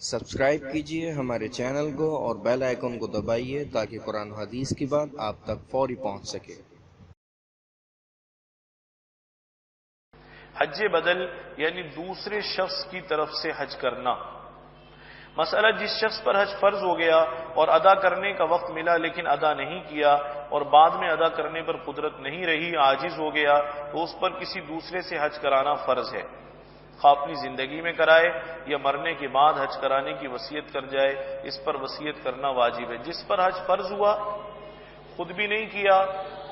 Subscribe کیجئے ہمارے channel کو اور بیل آئیکن کو دبائیے تاکہ قرآن و حدیث کی بات آپ تک فوری پہنچ سکے۔ حج بدل یعنی دوسرے شخص کی طرف سے حج کرنا۔ مسئلہ جس شخص پر حج فرض ہو گیا اور ادا کرنے کا وقت ملا لیکن ادا نہیں کیا اور بعد میں ادا کرنے پر قدرت نہیں رہی، عاجز ہو گیا، تو اس پر کسی دوسرے سے حج کرانا فرض ہے، خواہ اپنی زندگی میں کرائے یا مرنے کے بعد حج کرانے کی وصیت کر جائے، اس پر وصیت کرنا واجب ہے۔ جس پر حج فرض ہوا خود بھی نہیں کیا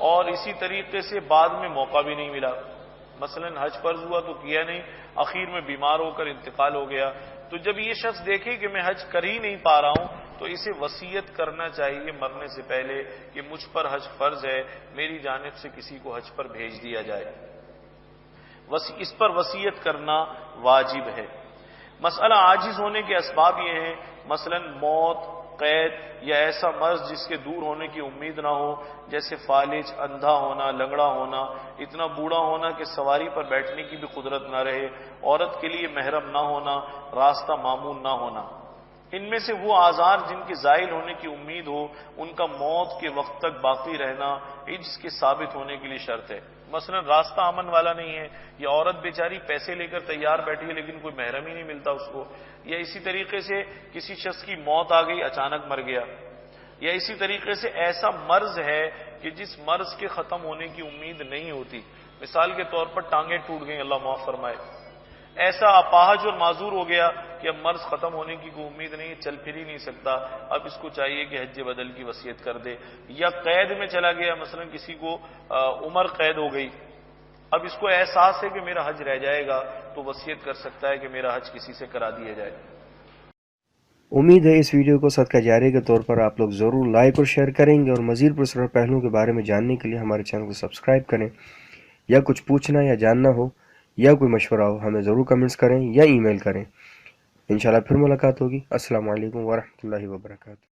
اور اسی طریقے سے بعد میں موقع بھی نہیں ملا، مثلا حج فرض ہوا تو کیا نہیں، اخیر میں بیمار ہو کر انتقال ہو گیا، تو جب یہ شخص دیکھے کہ میں حج کر ہی نہیں پا رہا ہوں تو اسے وصیت کرنا چاہیے مرنے سے پہلے کہ مجھ پر حج فرض ہے، میری جانب سے کسی کو حج پر بھیج دیا جائے، اس پر وصیت کرنا واجب ہے۔ مسئلہ عاجز ہونے کے اسباب یہ ہیں، مثلا موت، قید یا ایسا مرض جس کے دور ہونے کی امید نہ ہو، جیسے فالج، اندھا ہونا، لنگڑا ہونا، اتنا بوڑھا ہونا کہ سواری پر بیٹھنے کی بھی قدرت نہ رہے، عورت کے لیے محرم نہ ہونا، راستہ معمول نہ ہونا۔ ان میں سے وہ آزار جن کے زائل ہونے کی امید ہو، ان کا موت کے وقت تک باقی رہنا عجز کے ثابت ہونے کے لیے شرط ہے۔ مثلا راستہ امن والا نہیں ہے، یا عورت بیچاری پیسے لے کر تیار بیٹھی ہے لیکن کوئی محرم ہی نہیں ملتا اس کو، یا اسی طریقے سے کسی شخص کی موت آ گئی، اچانک مر گیا، یا اسی طریقے سے ایسا مرض ہے کہ جس مرض کے ختم ہونے کی امید نہیں ہوتی، مثال کے طور پر ٹانگیں ٹوٹ گئیں، اللہ معاف فرمائے، ایسا اپاہج اور معذور ہو گیا کہ اب مرض ختم ہونے کی کوئی امید نہیں، چل پھر ہی نہیں سکتا، اب اس کو چاہیے کہ حج بدل کی وصیت کر دے، یا قید میں چلا گیا، مثلا کسی کو عمر قید ہو گئی، اب اس کو احساس ہے کہ میرا حج رہ جائے گا تو وصیت کر سکتا ہے کہ میرا حج کسی سے کرا دیا جائے۔ امید ہے اس ویڈیو کو صدقہ جاریہ کے طور پر آپ لوگ ضرور لائک اور شیئر کریں گے، اور مزید پرسرار پہلوؤں کے بارے میں جاننے کے لیے ہمارے چینل کو سبسکرائب کریں۔ یا کچھ پوچھنا یا جاننا ہو یا کوئی مشورہ ہو، ہمیں ضرور کمنٹس کریں یا ای میل کریں۔ انشاءاللہ پھر ملاقات ہوگی۔ السلام علیکم ورحمۃ اللہ وبرکاتہ۔